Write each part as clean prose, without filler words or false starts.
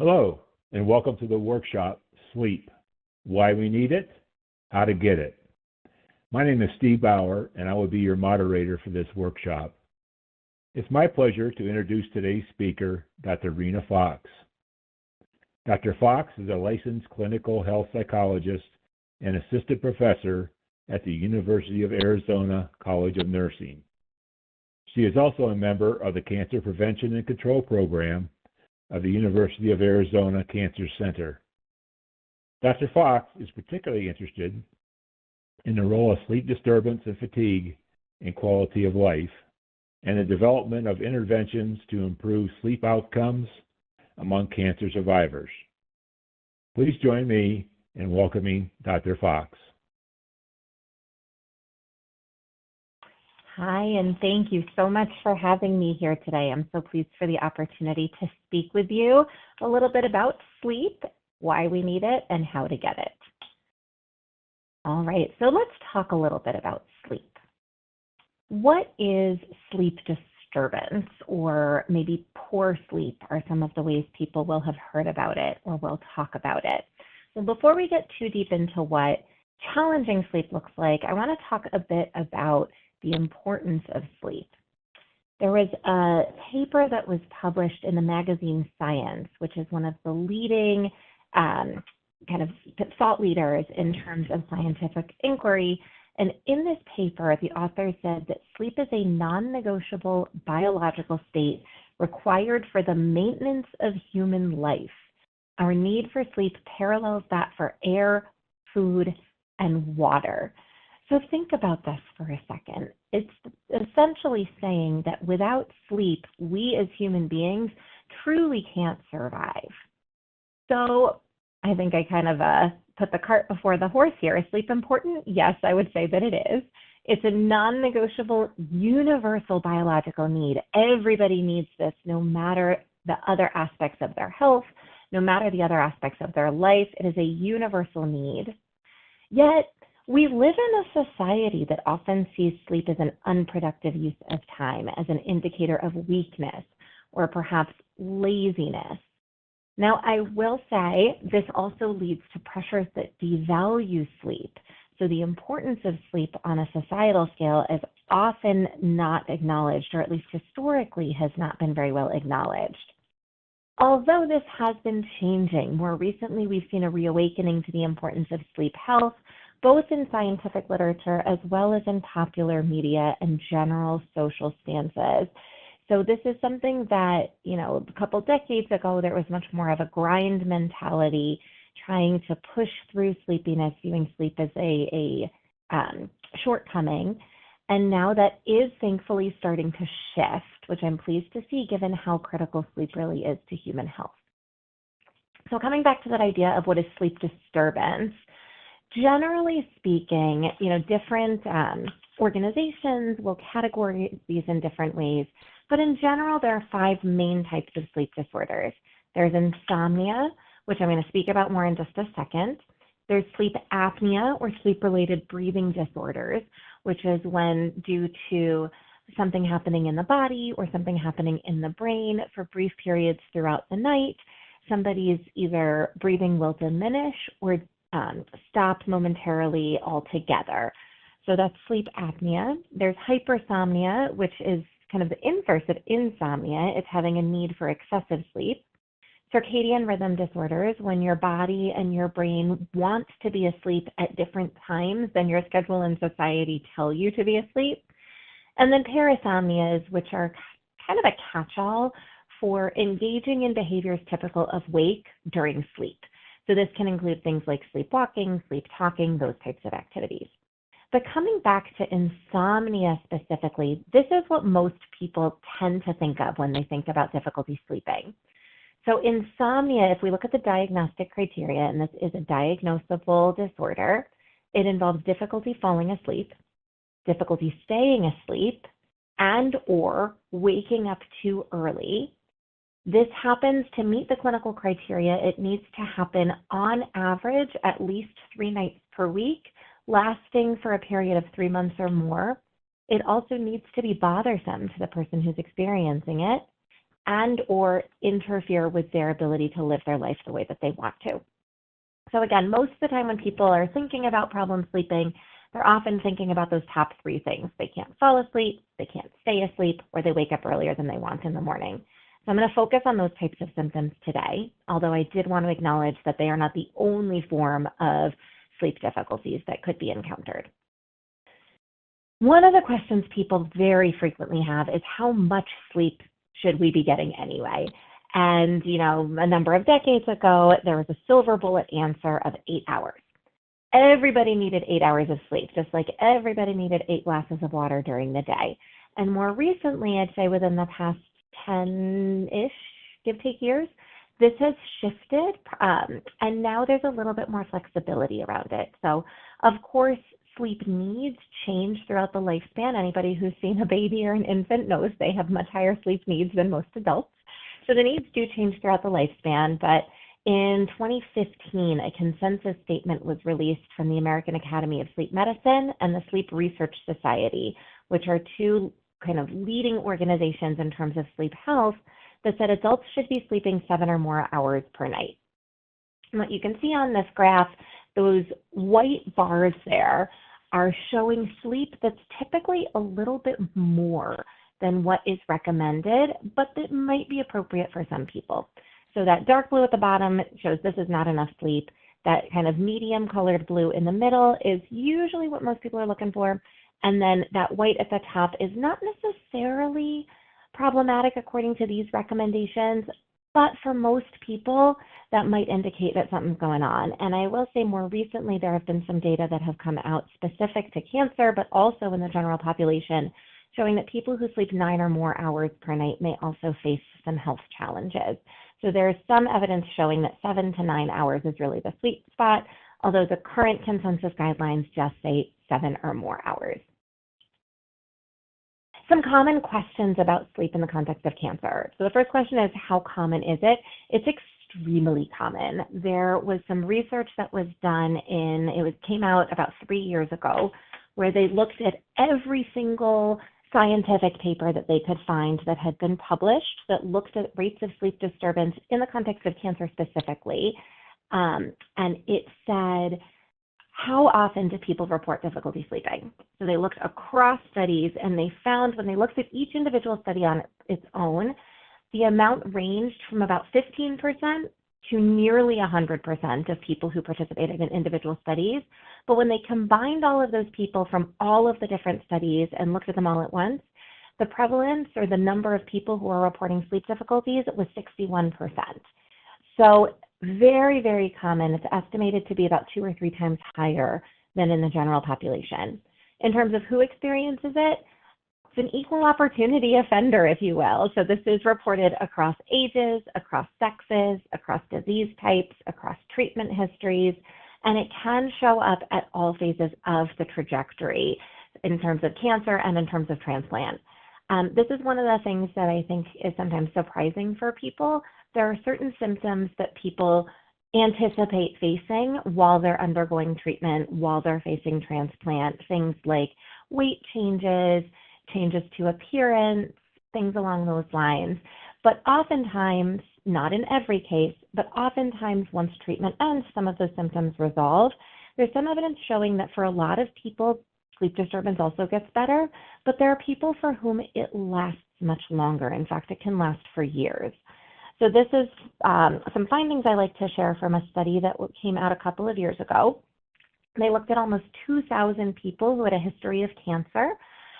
Hello, and welcome to the workshop, Sleep, Why We Need It, How to Get It. My name is Steve Bauer, and I will be your moderator for this workshop. It's my pleasure to introduce today's speaker, Dr. Rina Fox. Dr. Fox is a licensed clinical health psychologist and assistant professor at the University of Arizona College of Nursing. She is also a member of the Cancer Prevention and Control Program of the University of Arizona Cancer Center. Dr. Fox is particularly interested in the role of sleep disturbance and fatigue in quality of life, and the development of interventions to improve sleep outcomes among cancer survivors. Please join me in welcoming Dr. Fox. Hi, and thank you so much for having me here today. I'm so pleased for the opportunity to speak with you a little bit about sleep, why we need it, and how to get it. All right, so let's talk a little bit about sleep. What is sleep disturbance, or maybe poor sleep are some of the ways people will have heard about it or will talk about it. So before we get too deep into what challenging sleep looks like, I want to talk a bit about the importance of sleep. There was a paper that was published in the magazine Science, which is one of the leading kind of thought leaders in terms of scientific inquiry. And in this paper, the author said that sleep is a non-negotiable biological state required for the maintenance of human life. Our need for sleep parallels that for air, food, and water. So think about this for a second. It's essentially saying that without sleep, we as human beings truly can't survive. So I think I kind of put the cart before the horse here. Is sleep important? Yes, I would say that it is. It's a non-negotiable, universal biological need. Everybody needs this, no matter the other aspects of their health, no matter the other aspects of their life. It is a universal need. Yet, we live in a society that often sees sleep as an unproductive use of time, as an indicator of weakness or perhaps laziness. Now, I will say this also leads to pressures that devalue sleep. So the importance of sleep on a societal scale is often not acknowledged, or at least historically has not been very well acknowledged. Although this has been changing, more recently we've seen a reawakening to the importance of sleep health, both in scientific literature as well as in popular media and general social stances. So this is something that, a couple decades ago, there was much more of a grind mentality, trying to push through sleepiness, viewing sleep as a shortcoming. And now that is thankfully starting to shift, which I'm pleased to see given how critical sleep really is to human health. So coming back to that idea of what is sleep disturbance, generally speaking, different organizations will categorize these in different ways, but in general, there are 5 main types of sleep disorders. There's insomnia, which I'm going to speak about more in just a second. There's sleep apnea, or sleep-related breathing disorders, which is when, due to something happening in the body or something happening in the brain for brief periods throughout the night, somebody's either breathing will diminish or stop momentarily altogether. So that's sleep apnea. There's hypersomnia, which is kind of the inverse of insomnia. It's having a need for excessive sleep. Circadian rhythm disorders, when your body and your brain want to be asleep at different times than your schedule and society tell you to be asleep. And then parasomnias, which are kind of a catch-all for engaging in behaviors typical of wake during sleep. So this can include things like sleepwalking, sleep talking, those types of activities. But coming back to insomnia specifically, this is what most people tend to think of when they think about difficulty sleeping. So insomnia, if we look at the diagnostic criteria, and this is a diagnosable disorder, it involves difficulty falling asleep, difficulty staying asleep, and or waking up too early. This happens to meet the clinical criteria. It needs to happen on average at least 3 nights per week, lasting for a period of 3 months or more. It also needs to be bothersome to the person who's experiencing it. and or interfere with their ability to live their life the way that they want to. So again, most of the time when people are thinking about problem sleeping, they're often thinking about those top three things. They can't fall asleep, they can't stay asleep, or they wake up earlier than they want in the morning. So I'm going to focus on those types of symptoms today, although I did want to acknowledge that they are not the only form of sleep difficulties that could be encountered. One of the questions people very frequently have is how much sleep should we be getting anyway? And, a number of decades ago, there was a silver bullet answer of 8 hours. Everybody needed 8 hours of sleep, just like everybody needed 8 glasses of water during the day. And more recently, I'd say within the past 10-ish, give take years, this has shifted, and now there's a little bit more flexibility around it. So, of course, sleep needs change throughout the lifespan. Anybody who's seen a baby or an infant knows they have much higher sleep needs than most adults. So the needs do change throughout the lifespan, but in 2015, a consensus statement was released from the American Academy of Sleep Medicine and the Sleep Research Society, which are two kind of leading organizations in terms of sleep health, that said adults should be sleeping 7 or more hours per night. And what you can see on this graph, those white bars there are showing sleep that's typically a little bit more than what is recommended, but that might be appropriate for some people. So that dark blue at the bottom shows this is not enough sleep. That kind of medium colored blue in the middle is usually what most people are looking for. And then that white at the top is not necessarily problematic according to these recommendations, but for most people, that might indicate that something's going on. And I will say more recently, there have been some data that have come out specific to cancer, but also in the general population, showing that people who sleep 9 or more hours per night may also face some health challenges. So there's some evidence showing that 7 to 9 hours is really the sweet spot, although the current consensus guidelines just say 7 or more hours. Some common questions about sleep in the context of cancer. So the first question is, how common is it? It's extremely common. There was some research that was done came out about 3 years ago, where they looked at every single scientific paper that they could find that had been published that looked at rates of sleep disturbance in the context of cancer specifically. And it said, how often do people report difficulty sleeping? So they looked across studies, and they found when they looked at each individual study on its own, the amount ranged from about 15% to nearly 100% of people who participated in individual studies. But when they combined all of those people from all of the different studies and looked at them all at once, the prevalence or the number of people who are reporting sleep difficulties was 61%. So very, very common. It's estimated to be about 2 or 3 times higher than in the general population. In terms of who experiences it, it's an equal opportunity offender, if you will. So this is reported across ages, across sexes, across disease types, across treatment histories, and it can show up at all phases of the trajectory in terms of cancer and in terms of transplant. This is one of the things that I think is sometimes surprising for people. There are certain symptoms that people anticipate facing while they're undergoing treatment, while they're facing transplant, things like weight changes, changes to appearance, things along those lines. But oftentimes, not in every case, but oftentimes once treatment ends, some of those symptoms resolve. There's some evidence showing that for a lot of people, sleep disturbance also gets better, but there are people for whom it lasts much longer. In fact, it can last for years. So this is some findings I like to share from a study that came out a couple of years ago. They looked at almost 2,000 people who had a history of cancer,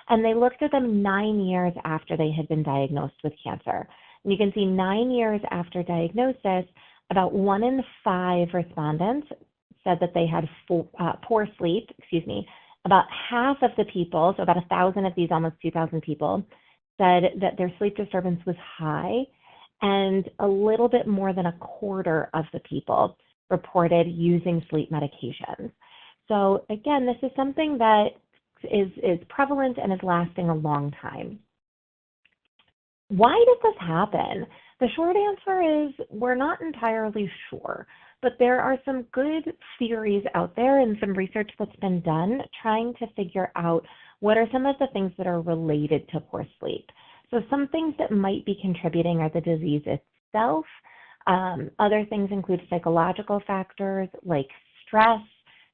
and they looked at them 9 years after they had been diagnosed with cancer. And you can see 9 years after diagnosis, about 1 in 5 respondents said that they had poor sleep, About half of the people, so about 1,000 of these almost 2,000 people, said that their sleep disturbance was high, and a little bit more than a quarter of the people reported using sleep medications. So again, this is something that is prevalent and is lasting a long time. Why does this happen? The short answer is we're not entirely sure, but there are some good theories out there and some research that's been done trying to figure out what are some of the things that are related to poor sleep. So some things that might be contributing are the disease itself. Other things include psychological factors like stress,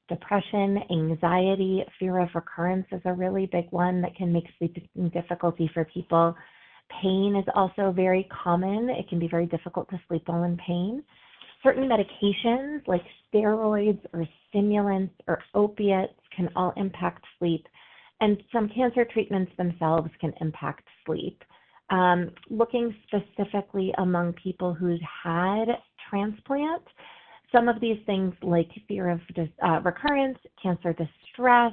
depression, anxiety, fear of recurrence is a really big one that can make sleeping difficulty for people. Pain is also very common. It can be very difficult to sleep while in pain. Certain medications like steroids or stimulants or opiates can all impact sleep, and some cancer treatments themselves can impact sleep. Looking specifically among people who's had transplant, some of these things like fear of recurrence, cancer distress,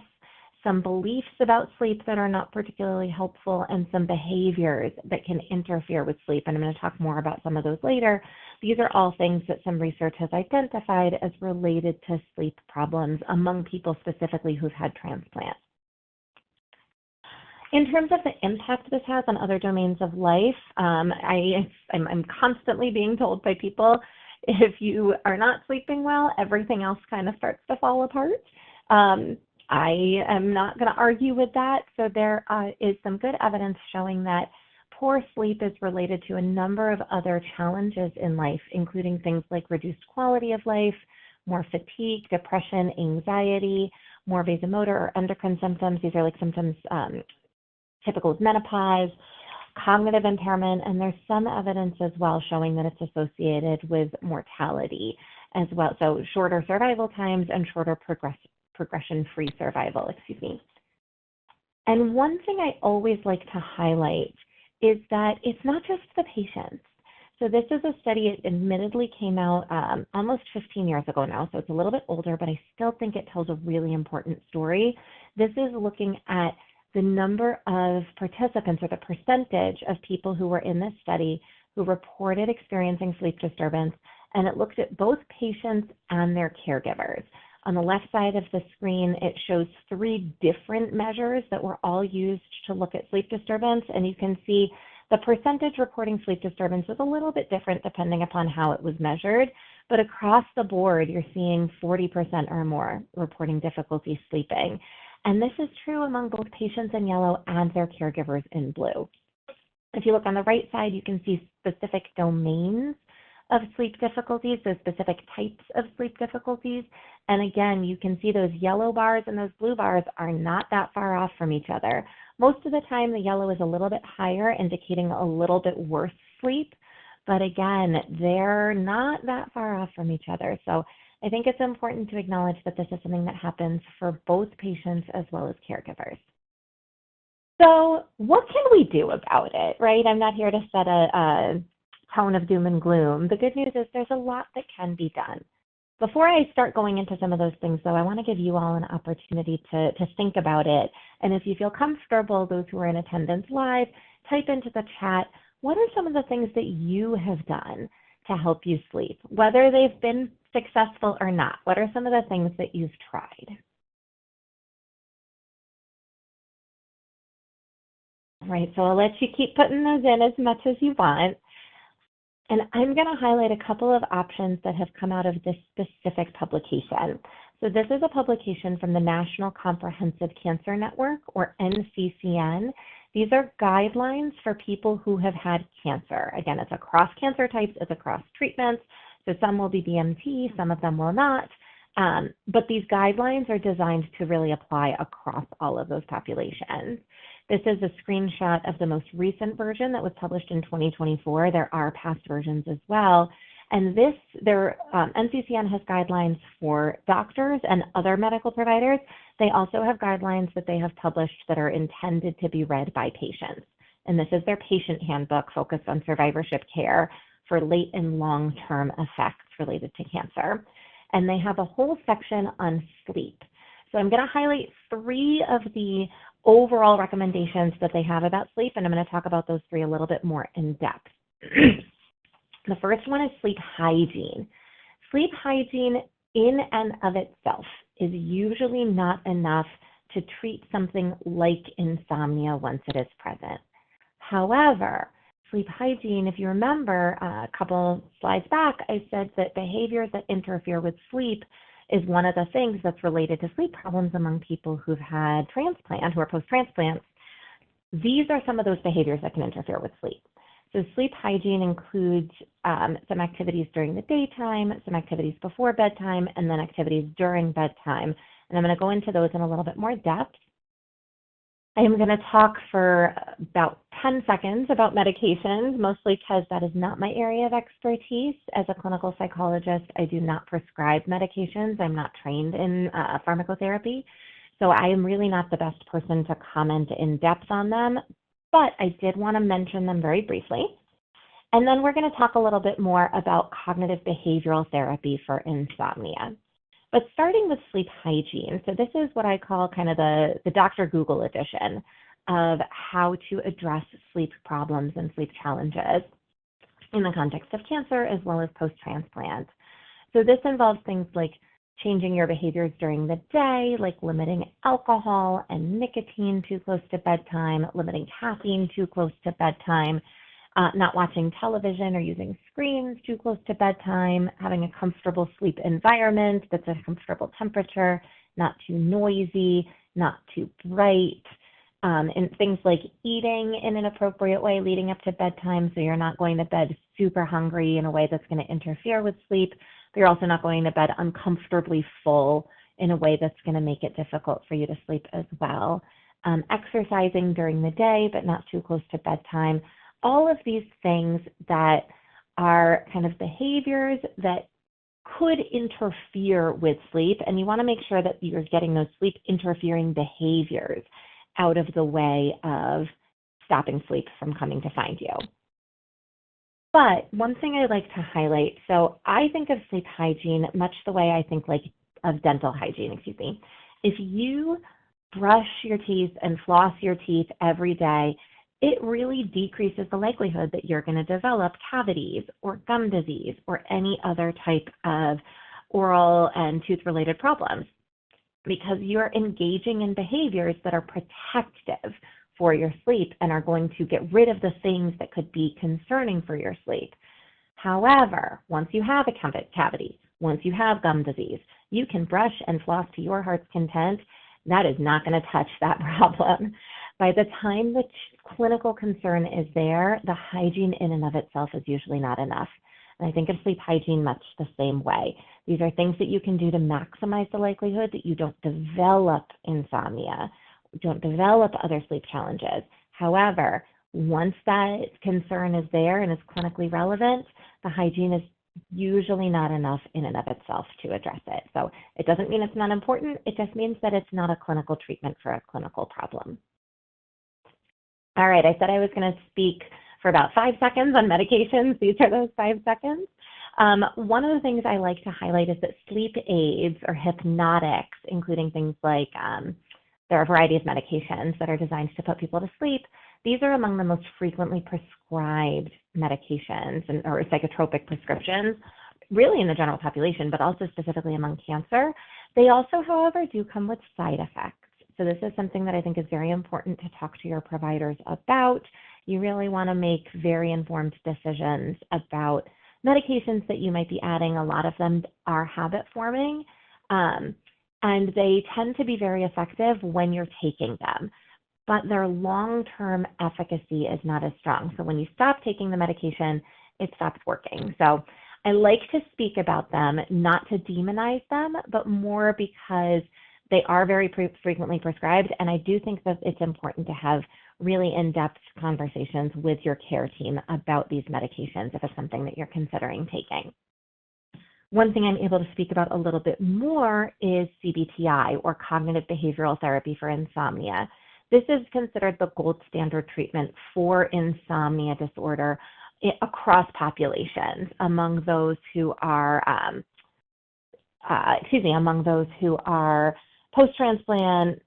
some beliefs about sleep that are not particularly helpful, and some behaviors that can interfere with sleep. And I'm going to talk more about some of those later. These are all things that some research has identified as related to sleep problems among people specifically who've had transplant. In terms of the impact this has on other domains of life, I'm constantly being told by people, if you are not sleeping well, everything else kind of starts to fall apart. I am not going to argue with that. So there is some good evidence showing that poor sleep is related to a number of other challenges in life, including things like reduced quality of life, more fatigue, depression, anxiety, more vasomotor or endocrine symptoms. These are like symptoms typical of menopause, cognitive impairment, and there's some evidence as well showing that it's associated with mortality as well. So shorter survival times and shorter progression-free survival, And one thing I always like to highlight is that it's not just the patients. So this is a study, it admittedly came out almost 15 years ago now, so it's a little bit older, but I still think it tells a really important story. This is looking at the number of participants or the percentage of people who were in this study who reported experiencing sleep disturbance, and it looked at both patients and their caregivers. On the left side of the screen, it shows 3 different measures that were all used to look at sleep disturbance, and you can see the percentage reporting sleep disturbance was a little bit different depending upon how it was measured, but across the board, you're seeing 40% or more reporting difficulty sleeping. And this is true among both patients in yellow and their caregivers in blue. If you look on the right side, you can see specific domains of sleep difficulties, so specific types of sleep difficulties. And again, you can see those yellow bars and those blue bars are not that far off from each other. Most of the time, the yellow is a little bit higher, indicating a little bit worse sleep. But again, they're not that far off from each other. So I think it's important to acknowledge that this is something that happens for both patients as well as caregivers. So what can we do about it, right? I'm not here to set a tone of doom and gloom. The good news is there's a lot that can be done. Before I start going into some of those things, though, I want to give you all an opportunity to think about it. And if you feel comfortable, those who are in attendance live, type into the chat, what are some of the things that you have done to help you sleep, whether they've been successful or not? What are some of the things that you've tried? All right, so I'll let you keep putting those in as much as you want. And I'm going to highlight a couple of options that have come out of this specific publication. So this is a publication from the National Comprehensive Cancer Network, or NCCN. These are guidelines for people who have had cancer. Again, it's across cancer types, it's across treatments. So some will be BMT, some of them will not. But these guidelines are designed to really apply across all of those populations. This is a screenshot of the most recent version that was published in 2024. There are past versions as well. And NCCN has guidelines for doctors and other medical providers. They also have guidelines that they have published that are intended to be read by patients. And this is their patient handbook focused on survivorship care for late and long-term effects related to cancer. And they have a whole section on sleep. So I'm going to highlight 3 of the overall recommendations that they have about sleep, and I'm going to talk about those 3 a little bit more in depth. The first one is sleep hygiene. Sleep hygiene in and of itself is usually not enough to treat something like insomnia once it is present. However, sleep hygiene, if you remember a couple slides back, I said that behaviors that interfere with sleep is one of the things that's related to sleep problems among people who've had transplant, who are post-transplants. these are some of those behaviors that can interfere with sleep. So sleep hygiene includes some activities during the daytime, some activities before bedtime, and then activities during bedtime. And I'm going to go into those in a little bit more depth. I am going to talk for about 10 seconds about medications, mostly because that is not my area of expertise. As a clinical psychologist, I do not prescribe medications. I'm not trained in pharmacotherapy, so I am really not the best person to comment in depth on them, but I did want to mention them very briefly. And then we're going to talk a little bit more about cognitive behavioral therapy for insomnia. But starting with sleep hygiene, so this is what I call kind of the Dr. Google edition of how to address sleep problems and sleep challenges in the context of cancer as well as post-transplant. So this involves things like changing your behaviors during the day, like limiting alcohol and nicotine too close to bedtime, limiting caffeine too close to bedtime, not watching television or using screens too close to bedtime, having a comfortable sleep environment that's a comfortable temperature, not too noisy, not too bright, and things like eating in an appropriate way leading up to bedtime, so you're not going to bed super hungry in a way that's going to interfere with sleep, but you're also not going to bed uncomfortably full in a way that's going to make it difficult for you to sleep as well. Exercising during the day, but not too close to bedtime. All of these things that are kind of behaviors that could interfere with sleep, and you want to make sure that you're getting those sleep interfering behaviors out of the way of stopping sleep from coming to find you. But one thing I'd like to highlight, so I think of sleep hygiene much the way I think of dental hygiene, If you brush your teeth and floss your teeth every day, it really decreases the likelihood that you're going to develop cavities or gum disease or any other type of oral and tooth-related problems because you're engaging in behaviors that are protective for your sleep and are going to get rid of the things that could be concerning for your sleep. However, once you have a cavity, once you have gum disease, you can brush and floss to your heart's content. That is not going to touch that problem. By the time the clinical concern is there, the hygiene in and of itself is usually not enough. And I think of sleep hygiene much the same way. These are things that you can do to maximize the likelihood that you don't develop insomnia, don't develop other sleep challenges. However, once that concern is there and is clinically relevant, the hygiene is usually not enough in and of itself to address it. So it doesn't mean it's not important. It just means that it's not a clinical treatment for a clinical problem. All right, I said I was going to speak for about 5 seconds on medications. These are those 5 seconds. One of the things I like to highlight is that sleep aids or hypnotics, including things like there are a variety of medications that are designed to put people to sleep. These are among the most frequently prescribed medications or psychotropic prescriptions, really in the general population, but also specifically among cancer. They also, however, do come with side effects. So this is something that I think is very important to talk to your providers about. You really want to make very informed decisions about medications that you might be adding. A lot of them are habit forming, and they tend to be very effective when you're taking them, but their long-term efficacy is not as strong. So when you stop taking the medication, it stops working. So I like to speak about them, not to demonize them, but more because they are very frequently prescribed, and I do think that it's important to have really in-depth conversations with your care team about these medications if it's something that you're considering taking. One thing I'm able to speak about a little bit more is CBTI, or cognitive behavioral therapy for insomnia. This is considered the gold standard treatment for insomnia disorder across populations among those who are, post-transplant,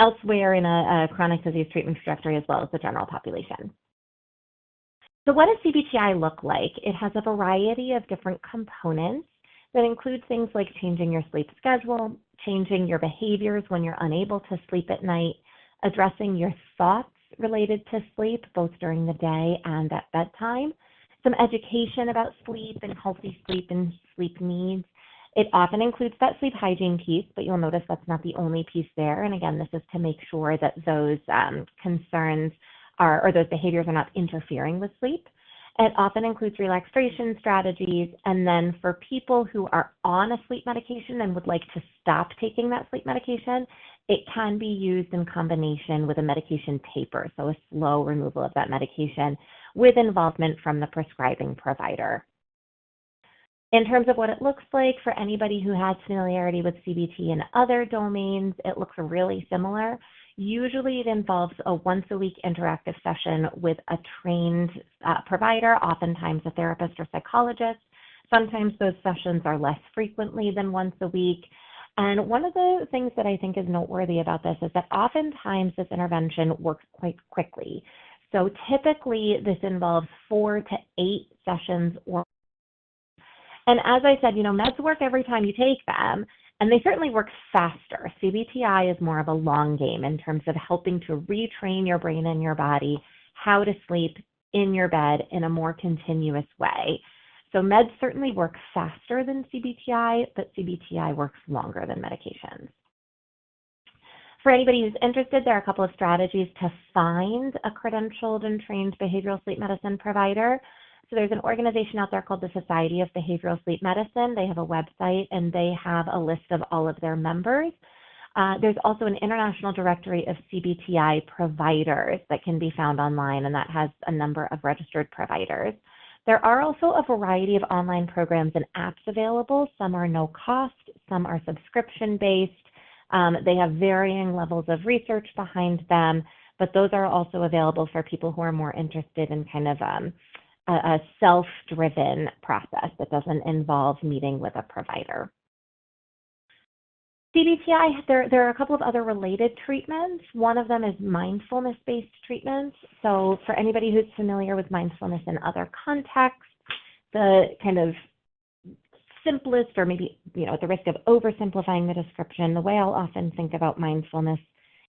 elsewhere in a chronic disease treatment trajectory, as well as the general population. So what does CBTI look like? It has a variety of different components that include things like changing your sleep schedule, changing your behaviors when you're unable to sleep at night, addressing your thoughts related to sleep, both during the day and at bedtime, some education about sleep and healthy sleep and sleep needs. It often includes that sleep hygiene piece, but you'll notice that's not the only piece there. And again, this is to make sure that those concerns or those behaviors are not interfering with sleep. It often includes relaxation strategies. And then for people who are on a sleep medication and would like to stop taking that sleep medication, it can be used in combination with a medication taper, so a slow removal of that medication with involvement from the prescribing provider. In terms of what it looks like for anybody who has familiarity with CBT in other domains, it looks really similar. Usually it involves a once-a-week interactive session with a trained provider, oftentimes a therapist or psychologist. Sometimes those sessions are less frequently than once a week. And one of the things that I think is noteworthy about this is that oftentimes this intervention works quite quickly. So typically this involves 4 to 8 sessions and as I said, meds work every time you take them, and they certainly work faster. CBTI is more of a long game in terms of helping to retrain your brain and your body how to sleep in your bed in a more continuous way. So meds certainly work faster than CBTI, but CBTI works longer than medications. For anybody who's interested, there are a couple of strategies to find a credentialed and trained behavioral sleep medicine provider. So there's an organization out there called the Society of Behavioral Sleep Medicine. They have a website and they have a list of all of their members. There's also an international directory of CBTI providers that can be found online, and that has a number of registered providers. There are also a variety of online programs and apps available. Some are no cost, some are subscription-based. They have varying levels of research behind them, but those are also available for people who are more interested in kind of a self-driven process that doesn't involve meeting with a provider. CBTI, there are a couple of other related treatments. One of them is mindfulness-based treatments. So for anybody who's familiar with mindfulness in other contexts, the kind of simplest, or maybe at the risk of oversimplifying the description, the way I'll often think about mindfulness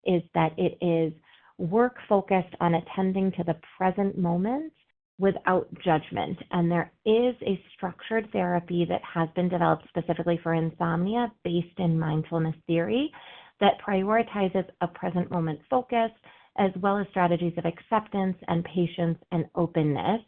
is that it is work focused on attending to the present moment without judgment. And there is a structured therapy that has been developed specifically for insomnia based in mindfulness theory that prioritizes a present moment focus as well as strategies of acceptance and patience and openness.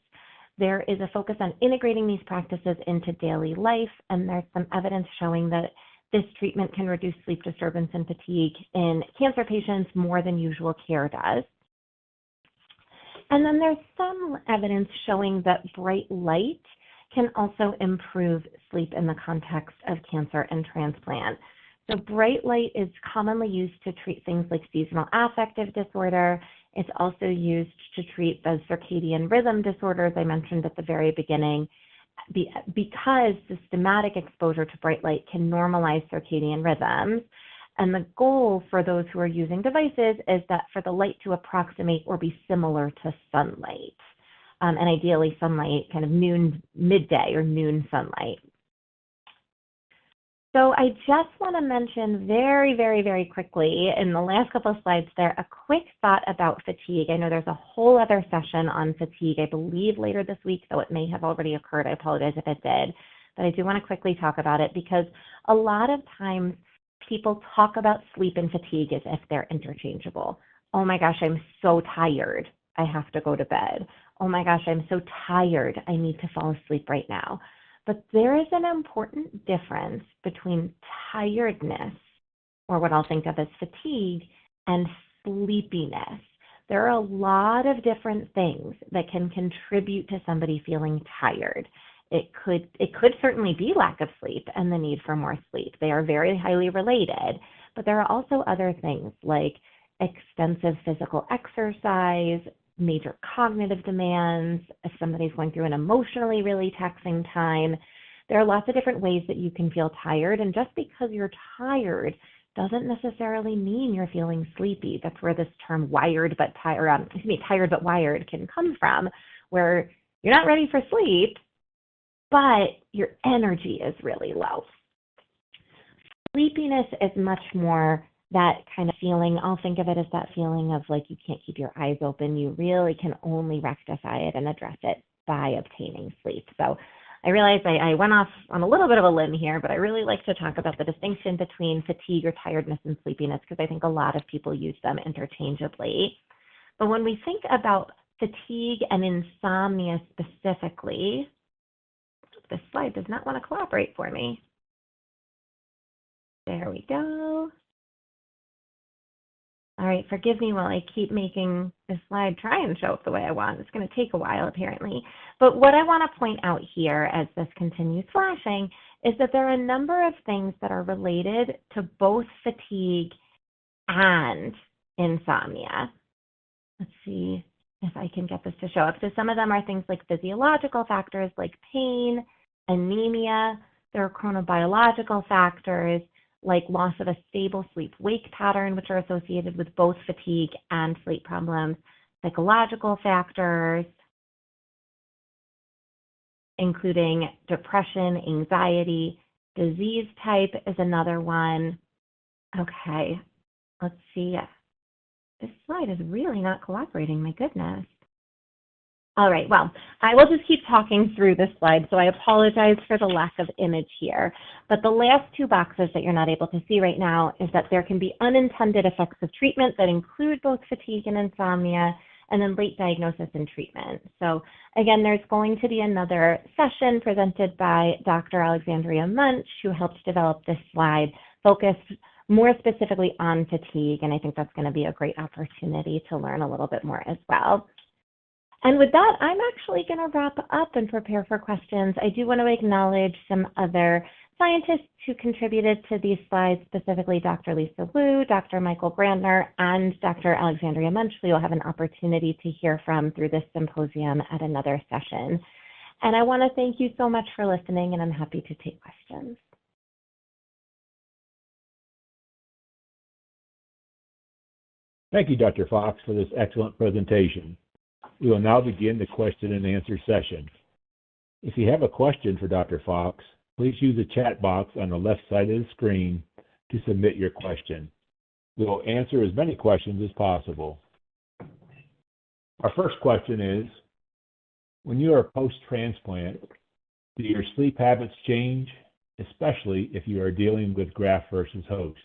There is a focus on integrating these practices into daily life, and there's some evidence showing that this treatment can reduce sleep disturbance and fatigue in cancer patients more than usual care does. And then there's some evidence showing that bright light can also improve sleep in the context of cancer and transplant. So bright light is commonly used to treat things like seasonal affective disorder. It's also used to treat those circadian rhythm disorders I mentioned at the very beginning, because systematic exposure to bright light can normalize circadian rhythms. And the goal for those who are using devices is that for the light to approximate or be similar to sunlight, and ideally sunlight kind of midday or noon sunlight. So I just want to mention very, very, very quickly in the last couple of slides there, a quick thought about fatigue. I know there's a whole other session on fatigue, I believe later this week, though it may have already occurred. I apologize if it did, but I do want to quickly talk about it because a lot of times people talk about sleep and fatigue as if they're interchangeable. Oh my gosh, I'm so tired, I have to go to bed. Oh my gosh, I'm so tired, I need to fall asleep right now. But there is an important difference between tiredness, or what I'll think of as fatigue, and sleepiness. There are a lot of different things that can contribute to somebody feeling tired. It could certainly be lack of sleep and the need for more sleep. They are very highly related, but there are also other things like extensive physical exercise, major cognitive demands, if somebody's going through an emotionally really taxing time. There are lots of different ways that you can feel tired, and just because you're tired doesn't necessarily mean you're feeling sleepy. That's where this term tired but wired can come from, where you're not ready for sleep, but your energy is really low. Sleepiness is much more that kind of feeling. I'll think of it as that feeling of like you can't keep your eyes open. You really can only rectify it and address it by obtaining sleep. So I realize I went off on a little bit of a limb here, but I really like to talk about the distinction between fatigue or tiredness and sleepiness because I think a lot of people use them interchangeably. But when we think about fatigue and insomnia specifically, this slide does not want to cooperate for me. There we go. All right, forgive me while I keep making this slide try and show up the way I want. It's going to take a while, apparently. But what I want to point out here as this continues flashing is that there are a number of things that are related to both fatigue and insomnia. Let's see if I can get this to show up. So some of them are things like physiological factors like pain, anemia. There are chronobiological factors like loss of a stable sleep-wake pattern, which are associated with both fatigue and sleep problems, psychological factors, including depression, anxiety, disease type is another one. Okay, let's see. This slide is really not cooperating, my goodness. All right, well, I will just keep talking through this slide, so I apologize for the lack of image here. But the last two boxes that you're not able to see right now is that there can be unintended effects of treatment that include both fatigue and insomnia, and then late diagnosis and treatment. So again, there's going to be another session presented by Dr. Alexandria Munch, who helped develop this slide, focused more specifically on fatigue, and I think that's going to be a great opportunity to learn a little bit more as well. And with that, I'm actually going to wrap up and prepare for questions. I do want to acknowledge some other scientists who contributed to these slides, specifically Dr. Lisa Wu, Dr. Michael Brandner, and Dr. Alexandria Munch, who you'll have an opportunity to hear from through this symposium at another session. And I want to thank you so much for listening, and I'm happy to take questions. Thank you, Dr. Fox, for this excellent presentation. We will now begin the question and answer session. If you have a question for Dr. Fox, please use the chat box on the left side of the screen to submit your question. We will answer as many questions as possible. Our first question is, when you are post-transplant, do your sleep habits change, especially if you are dealing with graft versus host?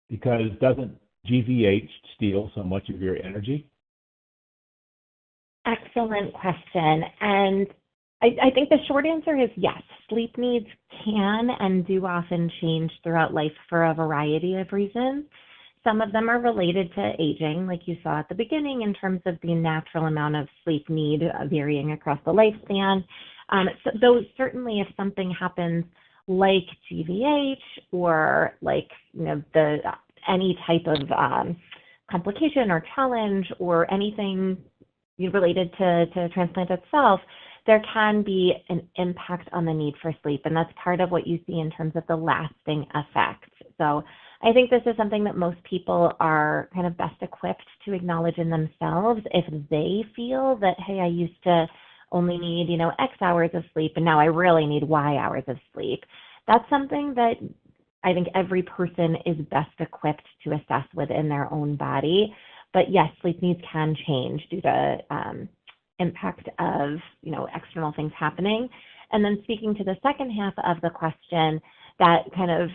Because doesn't GVH steal so much of your energy? Excellent question. And I think the short answer is yes. Sleep needs can and do often change throughout life for a variety of reasons. Some of them are related to aging, like you saw at the beginning, in terms of the natural amount of sleep need varying across the lifespan. So though certainly if something happens like GVH or like any type of complication or challenge or anything related to transplant itself, there can be an impact on the need for sleep. And that's part of what you see in terms of the lasting effects. So I think this is something that most people are kind of best equipped to acknowledge in themselves if they feel that, hey, I used to only need, X hours of sleep, and now I really need Y hours of sleep. That's something that I think every person is best equipped to assess within their own body. But yes, sleep needs can change due to impact of, external things happening. And then speaking to the second half of the question, that kind of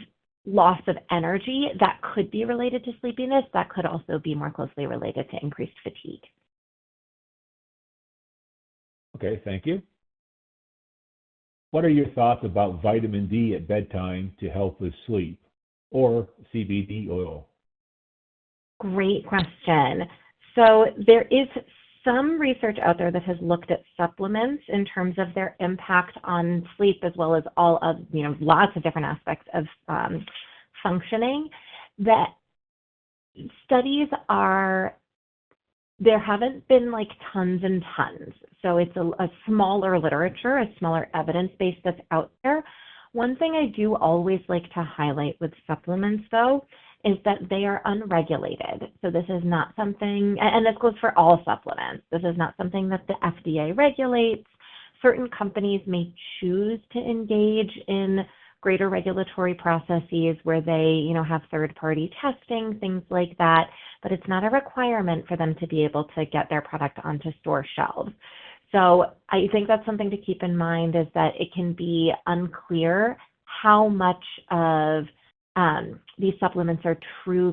loss of energy, that could be related to sleepiness. That could also be more closely related to increased fatigue. Okay, thank you. What are your thoughts about vitamin D at bedtime to help with sleep, or CBD oil? Great question. So there is some research out there that has looked at supplements in terms of their impact on sleep, as well as all of, lots of different aspects of functioning. That studies there haven't been like tons and tons. So it's a smaller literature, a smaller evidence base that's out there. One thing I do always like to highlight with supplements, though, is that they are unregulated. So this is not something, and this goes for all supplements, this is not something that the FDA regulates. Certain companies may choose to engage in greater regulatory processes where they, have third-party testing, things like that, but it's not a requirement for them to be able to get their product onto store shelves. So I think that's something to keep in mind, is that it can be unclear how much of these supplements are true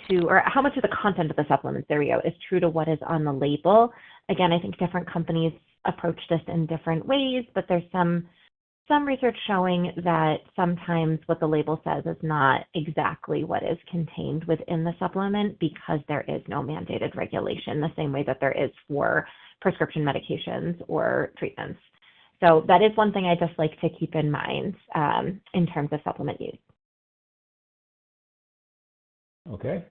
to, or how much of the content of the supplements, there we go, is true to what is on the label. Again, I think different companies approach this in different ways, but there's some research showing that sometimes what the label says is not exactly what is contained within the supplement, because there is no mandated regulation, the same way that there is for prescription medications or treatments. So that is one thing I just like to keep in mind in terms of supplement use. Okay.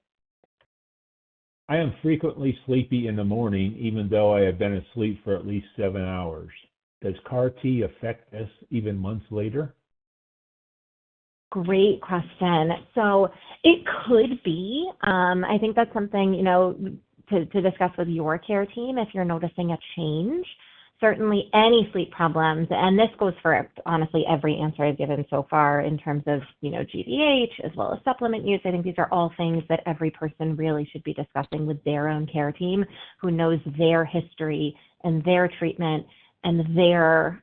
I am frequently sleepy in the morning, even though I have been asleep for at least 7 hours. Does CAR-T affect this even months later? Great question. So it could be. I think that's something, to discuss with your care team if you're noticing a change. Certainly any sleep problems, and this goes for honestly every answer I've given so far in terms of, GBH as well as supplement use. I think these are all things that every person really should be discussing with their own care team, who knows their history and their treatment and their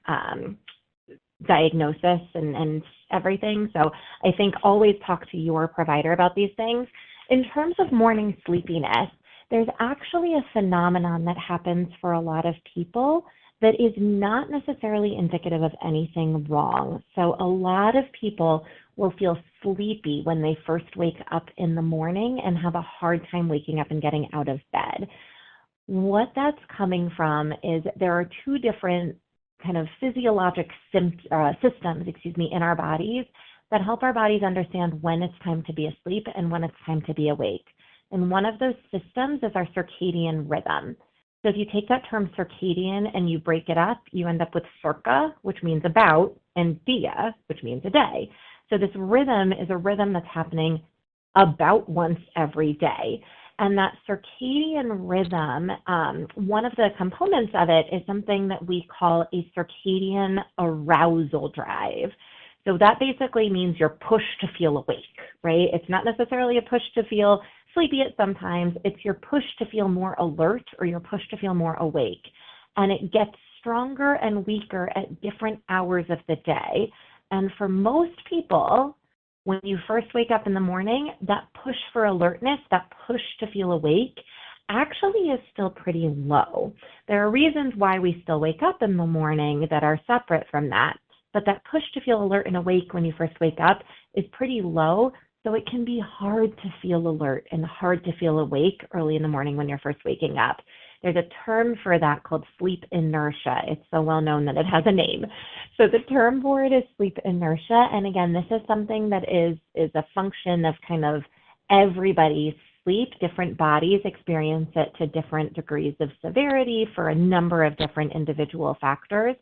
diagnosis and everything. So I think always talk to your provider about these things. In terms of morning sleepiness, there's actually a phenomenon that happens for a lot of people that is not necessarily indicative of anything wrong. So a lot of people will feel sleepy when they first wake up in the morning and have a hard time waking up and getting out of bed. What that's coming from is there are two different kind of physiologic systems, in our bodies that help our bodies understand when it's time to be asleep and when it's time to be awake. And one of those systems is our circadian rhythm. So if you take that term circadian and you break it up, you end up with circa, which means about, and dia, which means a day. So this rhythm is a rhythm that's happening about once every day. And that circadian rhythm, one of the components of it is something that we call a circadian arousal drive. So that basically means you're pushed to feel awake, right? It's not necessarily a push to feel sleepy at sometimes. It's your push to feel more alert, or your push to feel more awake. And it gets stronger and weaker at different hours of the day. And for most people, when you first wake up in the morning, that push for alertness, that push to feel awake, actually is still pretty low. There are reasons why we still wake up in the morning that are separate from that, but that push to feel alert and awake when you first wake up is pretty low, so it can be hard to feel alert and hard to feel awake early in the morning when you're first waking up. There's a term for that called sleep inertia. It's so well known that it has a name. So the term for it is sleep inertia. And again, this is something that is a function of kind of everybody's sleep. Different bodies experience it to different degrees of severity for a number of different individual factors.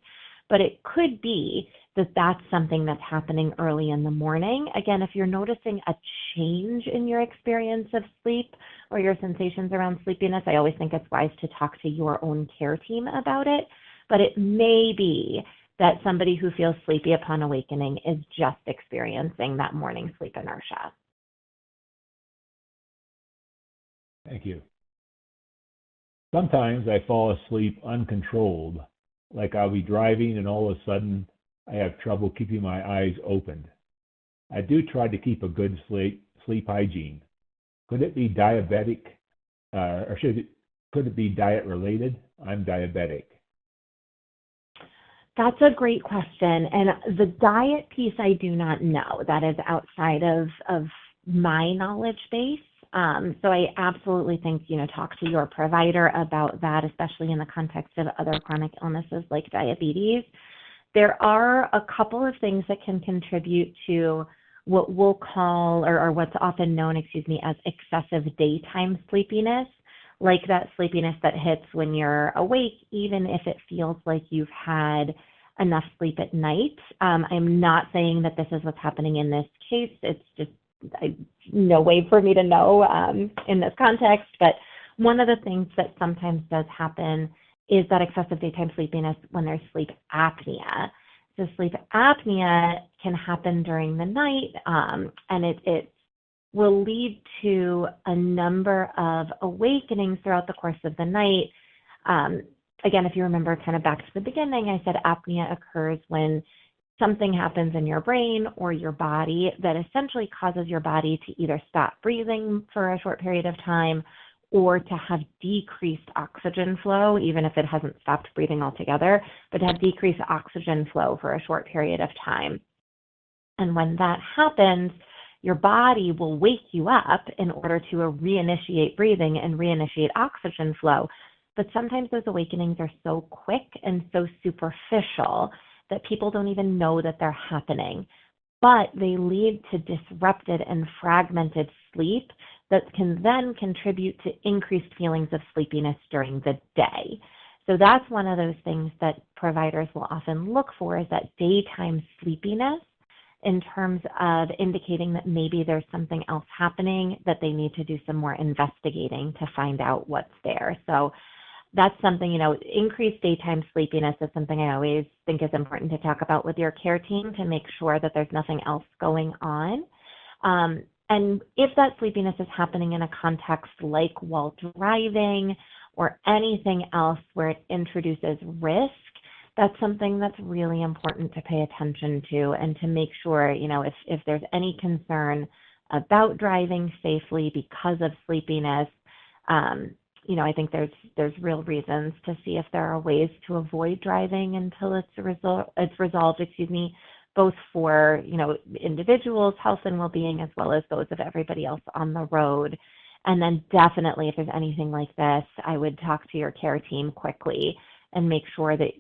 But it could be that that's something that's happening early in the morning. Again, if you're noticing a change in your experience of sleep or your sensations around sleepiness, I always think it's wise to talk to your own care team about it. But it may be that somebody who feels sleepy upon awakening is just experiencing that morning sleep inertia. Thank you. Sometimes I fall asleep uncontrolled, like I'll be driving and all of a sudden I have trouble keeping my eyes opened. I do try to keep a good sleep hygiene. Could it be diabetic, could it be diet related? I'm diabetic. That's a great question. And the diet piece, I do not know. That is outside of my knowledge base. So I absolutely think, talk to your provider about that, especially in the context of other chronic illnesses like diabetes. There are a couple of things that can contribute to what we'll call, or what's often known, as excessive daytime sleepiness, like that sleepiness that hits when you're awake, even if it feels like you've had enough sleep at night. I'm not saying that this is what's happening in this case. It's just no way for me to know in this context. But one of the things that sometimes does happen is that excessive daytime sleepiness when there's sleep apnea. So sleep apnea can happen during the night, and it's will lead to a number of awakenings throughout the course of the night. Again, if you remember kind of back to the beginning, I said apnea occurs when something happens in your brain or your body that essentially causes your body to either stop breathing for a short period of time or to have decreased oxygen flow, even if it hasn't stopped breathing altogether, but to have decreased oxygen flow for a short period of time. And when that happens, your body will wake you up in order to reinitiate breathing and reinitiate oxygen flow. But sometimes those awakenings are so quick and so superficial that people don't even know that they're happening. But they lead to disrupted and fragmented sleep that can then contribute to increased feelings of sleepiness during the day. So that's one of those things that providers will often look for, is that daytime sleepiness, in terms of indicating that maybe there's something else happening that they need to do some more investigating to find out what's there. So that's something, increased daytime sleepiness is something I always think is important to talk about with your care team to make sure that there's nothing else going on. And if that sleepiness is happening in a context like while driving or anything else where it introduces risk, that's something that's really important to pay attention to and to make sure, if there's any concern about driving safely because of sleepiness, I think there's real reasons to see if there are ways to avoid driving until it's resolved, both for, individuals' health and well-being, as well as those of everybody else on the road. And then definitely, if there's anything like this, I would talk to your care team quickly and make sure that,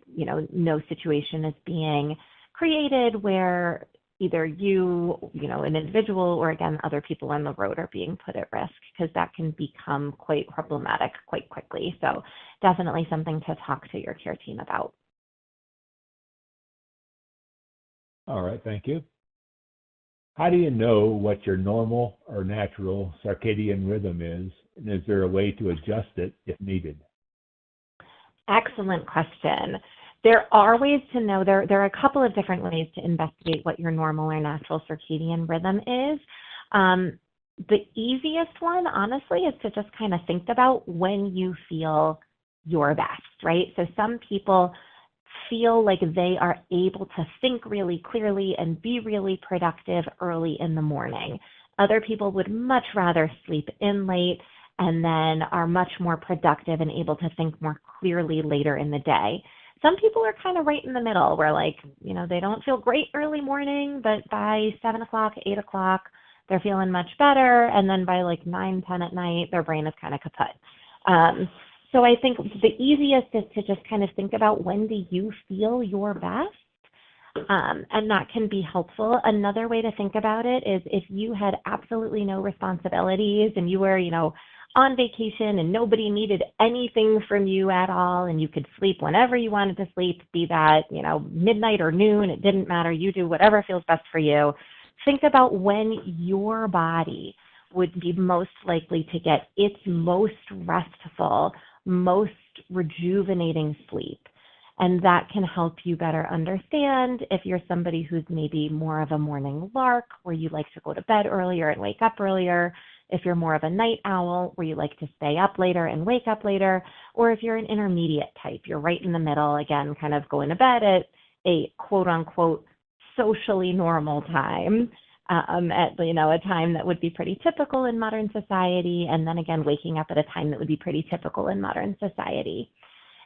no situation is being created where either you, an individual, or again, other people on the road are being put at risk, because that can become quite problematic quite quickly. So definitely something to talk to your care team about. All right, thank you. How do you know what your normal or natural circadian rhythm is, and is there a way to adjust it if needed? Excellent question. There are ways to know. There are a couple of different ways to investigate what your normal or natural circadian rhythm is. The easiest one, honestly, is to just kind of think about when you feel your best, right? So some people feel like they are able to think really clearly and be really productive early in the morning. Other people would much rather sleep in late and then are much more productive and able to think more clearly later in the day. Some people are kind of right in the middle where, they don't feel great early morning, but by 7 o'clock, 8 o'clock, they're feeling much better. And then by 9, 10 at night, their brain is kind of kaput. So I think the easiest is to just kind of think about, when do you feel your best? And that can be helpful. Another way to think about it is if you had absolutely no responsibilities and you were, on vacation and nobody needed anything from you at all, and you could sleep whenever you wanted to sleep, be that, midnight or noon, it didn't matter. You do whatever feels best for you. Think about when your body would be most likely to get its most restful, most rejuvenating sleep. And that can help you better understand if you're somebody who's maybe more of a morning lark, where you like to go to bed earlier and wake up earlier, if you're more of a night owl, where you like to stay up later and wake up later, or if you're an intermediate type, you're right in the middle, again, kind of going to bed at a quote-unquote socially normal time, at a time that would be pretty typical in modern society, and then again, waking up at a time that would be pretty typical in modern society.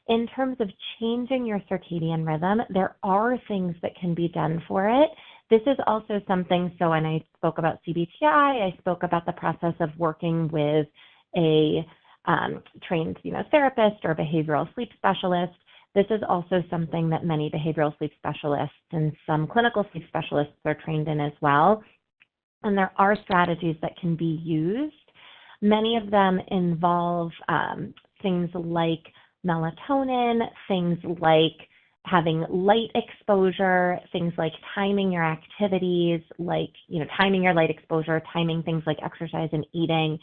In terms of changing your circadian rhythm, there are things that can be done for it. This is also something, so when I spoke about CBTI, I spoke about the process of working with a trained therapist or behavioral sleep specialist. This is also something that many behavioral sleep specialists and some clinical sleep specialists are trained in as well. And there are strategies that can be used. Many of them involve things like melatonin, things like having light exposure, things like timing your activities, timing your light exposure, timing things like exercise and eating.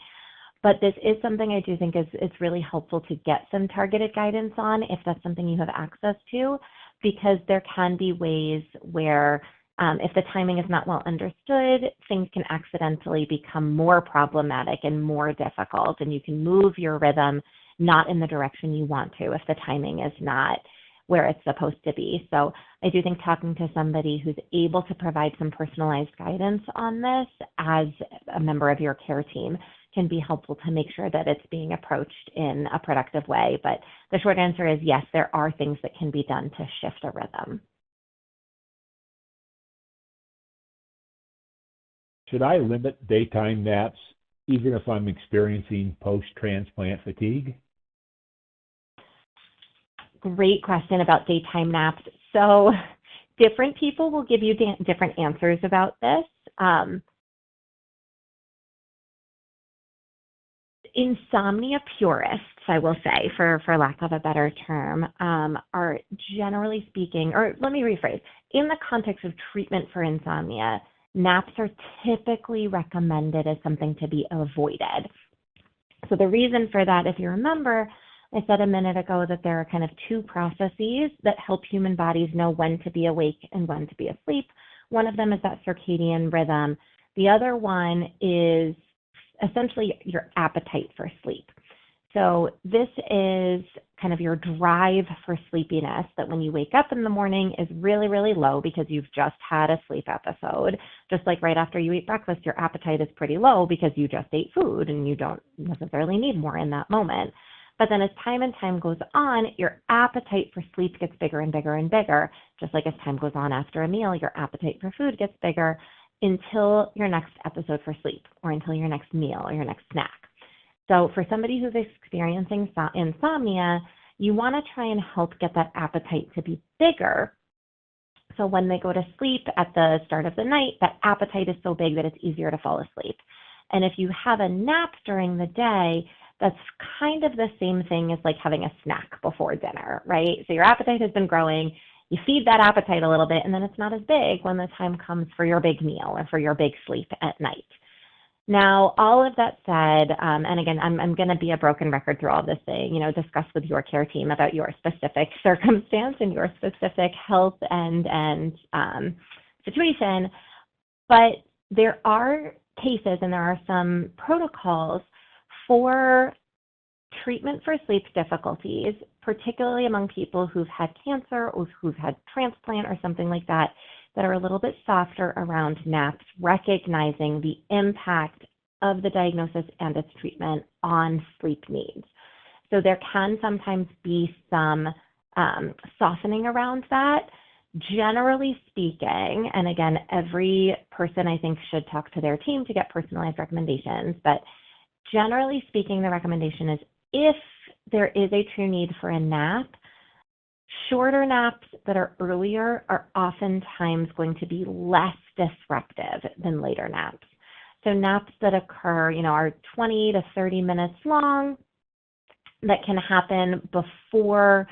But this is something I do think it's really helpful to get some targeted guidance on if that's something you have access to, because there can be ways where If the timing is not well understood, things can accidentally become more problematic and more difficult, and you can move your rhythm not in the direction you want to if the timing is not where it's supposed to be. So I do think talking to somebody who's able to provide some personalized guidance on this as a member of your care team can be helpful to make sure that it's being approached in a productive way. But the short answer is yes, there are things that can be done to shift a rhythm. Should I limit daytime naps even if I'm experiencing post-transplant fatigue? Great question about daytime naps. So different people will give you different answers about this. Insomnia purists, I will say, for lack of a better term, are generally speaking, or let me rephrase, in the context of treatment for insomnia, naps are typically recommended as something to be avoided. So the reason for that, if you remember, I said a minute ago that there are kind of two processes that help human bodies know when to be awake and when to be asleep. One of them is that circadian rhythm. The other one is essentially your appetite for sleep. So this is kind of your drive for sleepiness that when you wake up in the morning is really, really low because you've just had a sleep episode. Just like right after you eat breakfast, your appetite is pretty low because you just ate food and you don't necessarily need more in that moment. But then as time and time goes on, your appetite for sleep gets bigger and bigger and bigger. Just like as time goes on after a meal, your appetite for food gets bigger until your next episode for sleep or until your next meal or your next snack. So for somebody who's experiencing insomnia, you want to try and help get that appetite to be bigger. So when they go to sleep at the start of the night, that appetite is so big that it's easier to fall asleep. And if you have a nap during the day, that's kind of the same thing as like having a snack before dinner, right? So your appetite has been growing, you feed that appetite a little bit, and then it's not as big when the time comes for your big meal or for your big sleep at night. Now, all of that said, and again, I'm going to be a broken record through all this thing, discuss with your care team about your specific circumstance and your specific health and situation. But there are cases and there are some protocols for treatment for sleep difficulties, particularly among people who've had cancer or who've had transplant or something like that, that are a little bit softer around naps, recognizing the impact of the diagnosis and its treatment on sleep needs. So there can sometimes be some softening around that. Generally speaking, and again, every person I think should talk to their team to get personalized recommendations, but generally speaking, the recommendation is if there is a true need for a nap, shorter naps that are earlier are oftentimes going to be less disruptive than later naps. So naps that occur, are 20 to 30 minutes long that can happen before,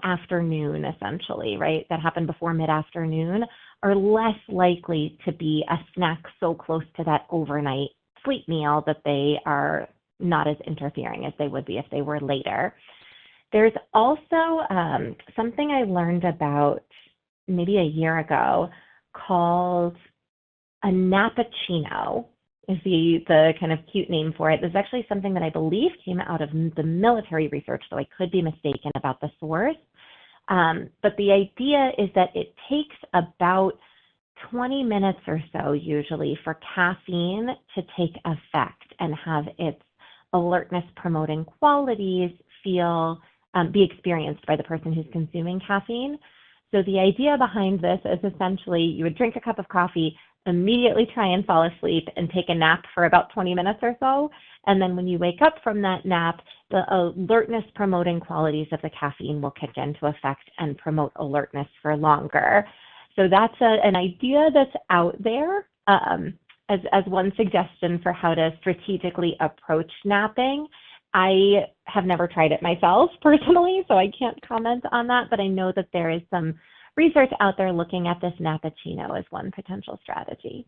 afternoon essentially, right? That happen before mid-afternoon are less likely to be a snack so close to that overnight sleep meal that they are not as interfering as they would be if they were later. There's also something I learned about maybe a year ago called a nappuccino is the kind of cute name for it. This is actually something that I believe came out of the military research, so I could be mistaken about the source. But the idea is that it takes about 20 minutes or so usually for caffeine to take effect and have its alertness promoting qualities be experienced by the person who's consuming caffeine. So the idea behind this is essentially you would drink a cup of coffee, immediately try and fall asleep and take a nap for about 20 minutes or so. And then when you wake up from that nap, the alertness promoting qualities of the caffeine will kick into effect and promote alertness for longer. So that's an idea that's out there as one suggestion for how to strategically approach napping. I have never tried it myself personally, so I can't comment on that, but I know that there is some research out there looking at this nappuccino as one potential strategy.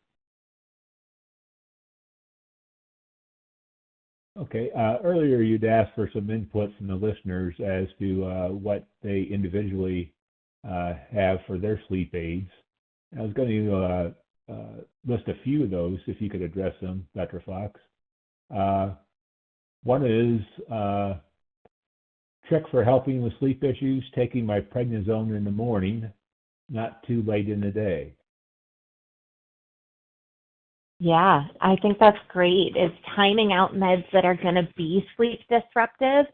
Okay. Earlier, you'd asked for some input from the listeners as to what they individually have for their sleep aids. I was going to list a few of those if you could address them, Dr. Fox. One is trick for helping with sleep issues, taking my prednisone in the morning, not too late in the day. Yeah, I think that's great. Is timing out meds that are going to be sleep disruptive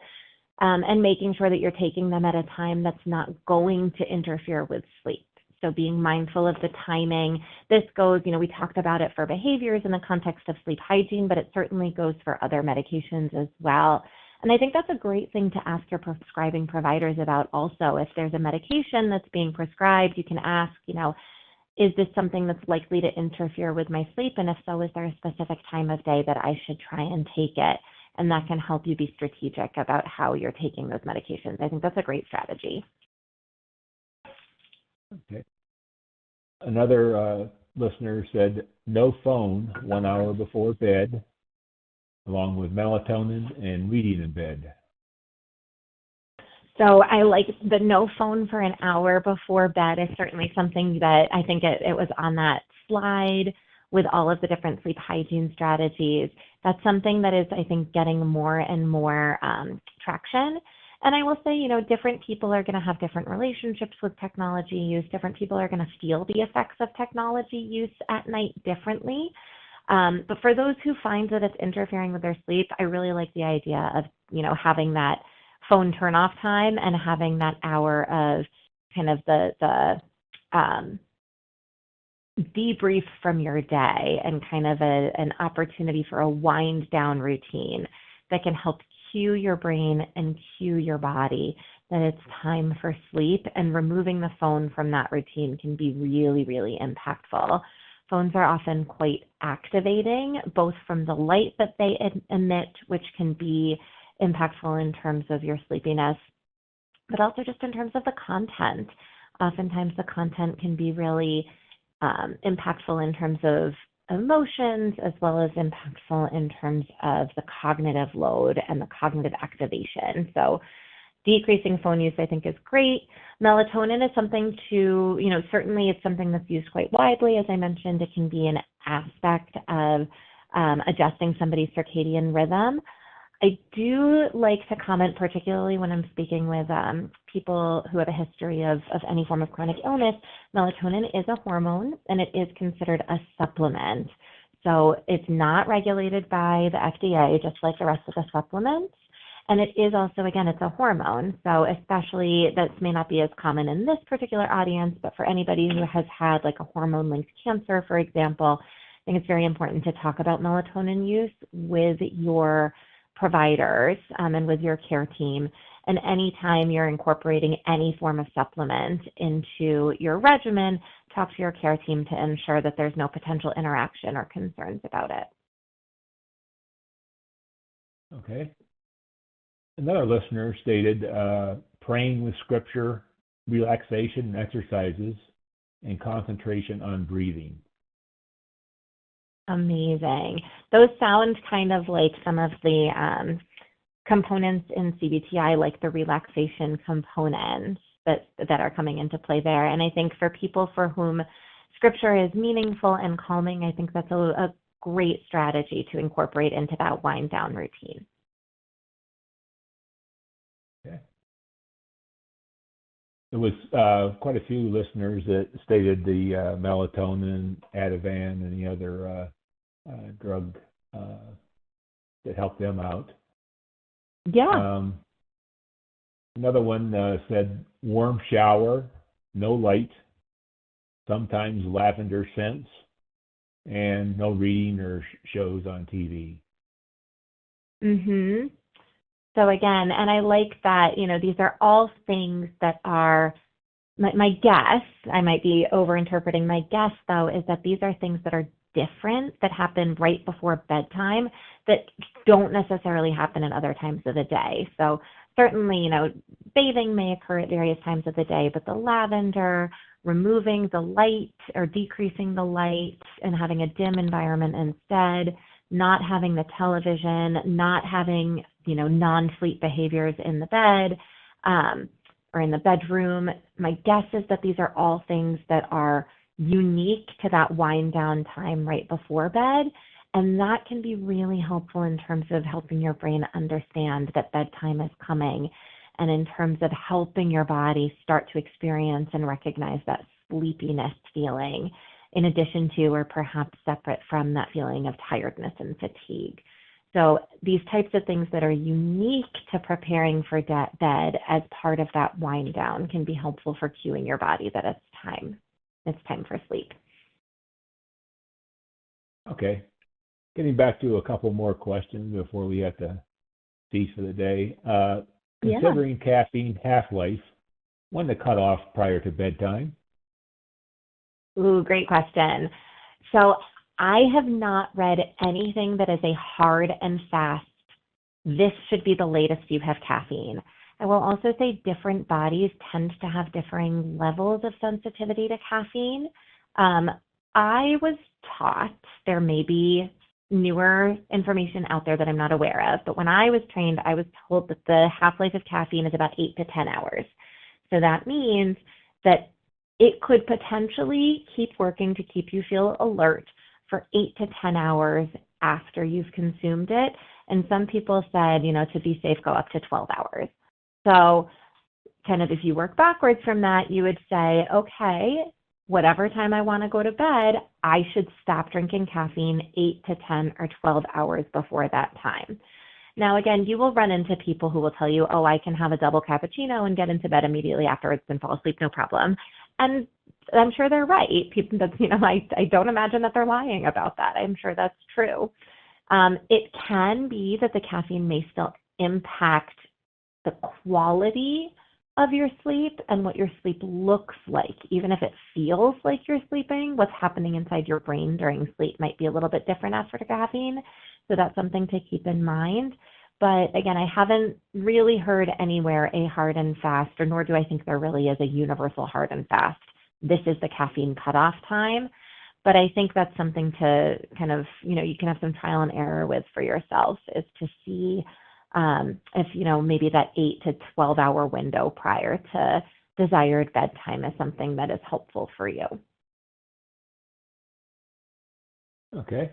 and making sure that you're taking them at a time that's not going to interfere with sleep. So being mindful of the timing. This goes, we talked about it for behaviors in the context of sleep hygiene, but it certainly goes for other medications as well. And I think that's a great thing to ask your prescribing providers about also. If there's a medication that's being prescribed, you can ask, is this something that's likely to interfere with my sleep? And if so, is there a specific time of day that I should try and take it? And that can help you be strategic about how you're taking those medications. I think that's a great strategy. Okay. Another listener said, no phone 1 hour before bed, along with melatonin and reading in bed. So I like the no phone for an hour before bed is certainly something that I think it was on that slide with all of the different sleep hygiene strategies. That's something that is, I think, getting more and more traction. And I will say, different people are going to have different relationships with technology use. Different people are going to feel the effects of technology use at night differently. But for those who find that it's interfering with their sleep, I really like the idea of, having that phone turn off time and having that hour of kind of the debrief from your day and kind of an opportunity for a wind down routine that can help cue your brain and cue your body that it's time for sleep, and removing the phone from that routine can be really, really impactful. Phones are often quite activating, both from the light that they emit, which can be impactful in terms of your sleepiness, but also just in terms of the content. Oftentimes the content can be really impactful in terms of emotions, as well as impactful in terms of the cognitive load and the cognitive activation. So decreasing phone use, I think, is great. Melatonin is something to, certainly it's something that's used quite widely. As I mentioned, it can be an aspect of adjusting somebody's circadian rhythm. I do like to comment, particularly when I'm speaking with people who have a history of any form of chronic illness, melatonin is a hormone and it is considered a supplement. So it's not regulated by the FDA, just like the rest of the supplements. And it is also, again, it's a hormone. So especially, that may not be as common in this particular audience, but for anybody who has had like a hormone-linked cancer, for example, I think it's very important to talk about melatonin use with your providers and with your care team. And anytime you're incorporating any form of supplement into your regimen, talk to your care team to ensure that there's no potential interaction or concerns about it. Okay. Another listener stated praying with scripture, relaxation exercises, and concentration on breathing. Amazing. Those sound kind of like some of the components in CBTI, like the relaxation components that are coming into play there. And I think for people for whom scripture is meaningful and calming, I think that's a great strategy to incorporate into that wind down routine. Okay. There was quite a few listeners that stated the melatonin, Ativan, and the other drug that helped them out. Yeah. Another one said warm shower, no light, sometimes lavender scents, and no reading or shows on TV. Mhm. So again, and I like that, these are all things that are, my guess, I might be overinterpreting, my guess though, is that these are things that are different, that happen right before bedtime, that don't necessarily happen in other times of the day. So certainly, bathing may occur at various times of the day, but the lavender, removing the light or decreasing the light and having a dim environment instead, not having the television, not having, non-sleep behaviors in the bed or in the bedroom. My guess is that these are all things that are unique to that wind down time right before bed. And that can be really helpful in terms of helping your brain understand that bedtime is coming, and in terms of helping your body start to experience and recognize that sleepiness feeling, in addition to or perhaps separate from that feeling of tiredness and fatigue. So these types of things that are unique to preparing for bed as part of that wind down can be helpful for cueing your body that it's time. It's time for sleep. Okay. Getting back to a couple more questions before we have to cease for the day. Considering caffeine half-life, when to cut off prior to bedtime? Ooh, great question. So I have not read anything that is a hard and fast, this should be the latest you have caffeine. I will also say different bodies tend to have differing levels of sensitivity to caffeine. I was taught, there may be newer information out there that I'm not aware of, but when I was trained, I was told that the half-life of caffeine is about 8 to 10 hours. So that means that it could potentially keep working to keep you feel alert for 8 to 10 hours after you've consumed it. And some people said, to be safe, go up to 12 hours. So kind of if you work backwards from that, you would say, okay, whatever time I want to go to bed, I should stop drinking caffeine 8 to 10 or 12 hours before that time. Now, again, you will run into people who will tell you, oh, I can have a double cappuccino and get into bed immediately afterwards and fall asleep, no problem. And I'm sure they're right. People, I don't imagine that they're lying about that. I'm sure that's true. It can be that the caffeine may still impact the quality of your sleep and what your sleep looks like. Even if it feels like you're sleeping, what's happening inside your brain during sleep might be a little bit different after caffeine. So that's something to keep in mind. But again, I haven't really heard anywhere a hard and fast, or nor do I think there really is a universal hard and fast. This is the caffeine cutoff time. But I think that's something to kind of, you can have some trial and error with for yourself, is to see if, maybe that 8 to 12 hour window prior to desired bedtime is something that is helpful for you. Okay.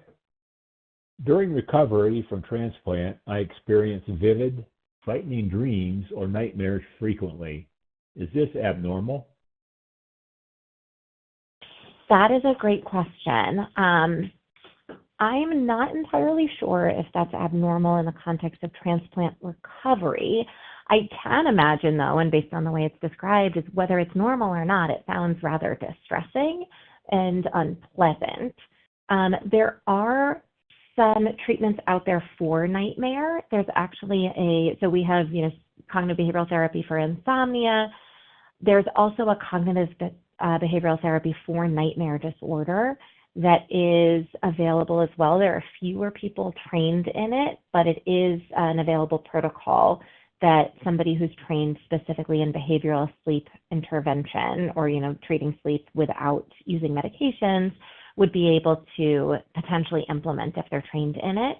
During recovery from transplant, I experience vivid, frightening dreams or nightmares frequently. Is this abnormal? That is a great question. I'm not entirely sure if that's abnormal in the context of transplant recovery. I can imagine, though, and based on the way it's described, is whether it's normal or not, it sounds rather distressing and unpleasant. There are some treatments out there for nightmare. There's actually so we have, cognitive behavioral therapy for insomnia. There's also a cognitive behavioral therapy for nightmare disorder that is available as well. There are fewer people trained in it, but it is an available protocol that somebody who's trained specifically in behavioral sleep intervention, or, treating sleep without using medications, would be able to potentially implement if they're trained in it.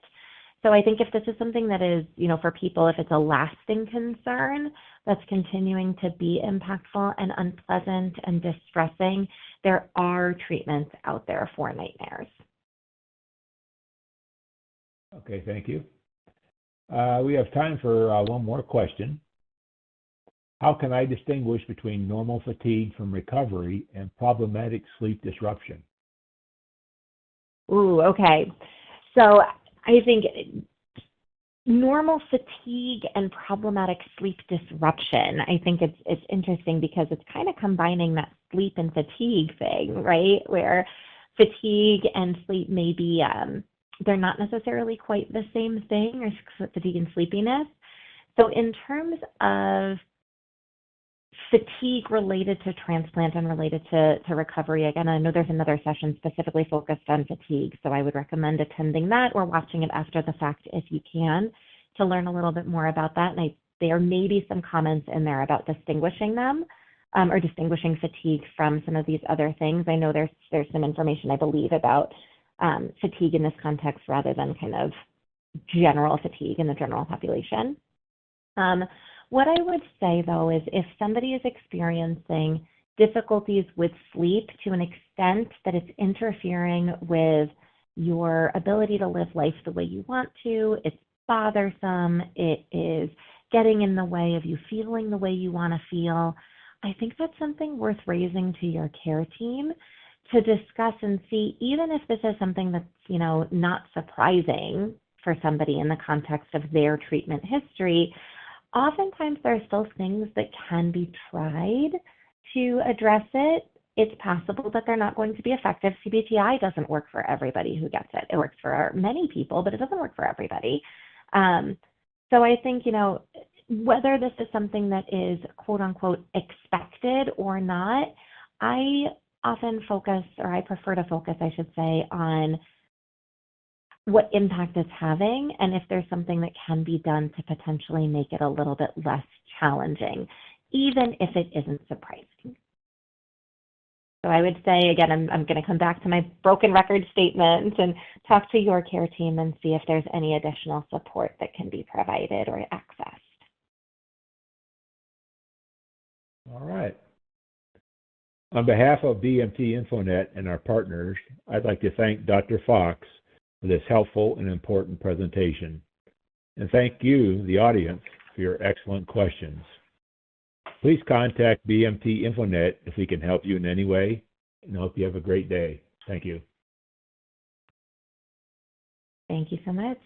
So I think if this is something that is, for people, if it's a lasting concern that's continuing to be impactful and unpleasant and distressing, there are treatments out there for nightmares. Okay, thank you. We have time for one more question. How can I distinguish between normal fatigue from recovery and problematic sleep disruption? Ooh, okay. So I think normal fatigue and problematic sleep disruption, I think it's interesting because it's kind of combining that sleep and fatigue thing, right? Where fatigue and sleep may be, they're not necessarily quite the same thing, or fatigue and sleepiness. So in terms of fatigue related to transplant and related to recovery, again, I know there's another session specifically focused on fatigue, so I would recommend attending that or watching it after the fact if you can, to learn a little bit more about that. And there may be some comments in there about distinguishing them, or distinguishing fatigue from some of these other things. I know there's some information, I believe, about fatigue in this context rather than kind of general fatigue in the general population. What I would say, though, is if somebody is experiencing difficulties with sleep to an extent that it's interfering with your ability to live life the way you want to, it's bothersome, it is getting in the way of you feeling the way you want to feel, I think that's something worth raising to your care team to discuss and see, even if this is something that's, not surprising for somebody in the context of their treatment history, oftentimes there are still things that can be tried to address it. It's possible that they're not going to be effective. CBTI doesn't work for everybody who gets it. It works for many people, but it doesn't work for everybody. So I think, whether this is something that is quote unquote expected or not, I often focus, or I prefer to focus, I should say, on what impact it's having and if there's something that can be done to potentially make it a little bit less challenging, even if it isn't surprising. So I would say, again, I'm going to come back to my broken record statement and talk to your care team and see if there's any additional support that can be provided or accessed. All right. On behalf of BMT InfoNet and our partners, I'd like to thank Dr. Fox for this helpful and important presentation. And thank you, the audience, for your excellent questions. Please contact BMT InfoNet if we can help you in any way, and I hope you have a great day. Thank you. Thank you so much.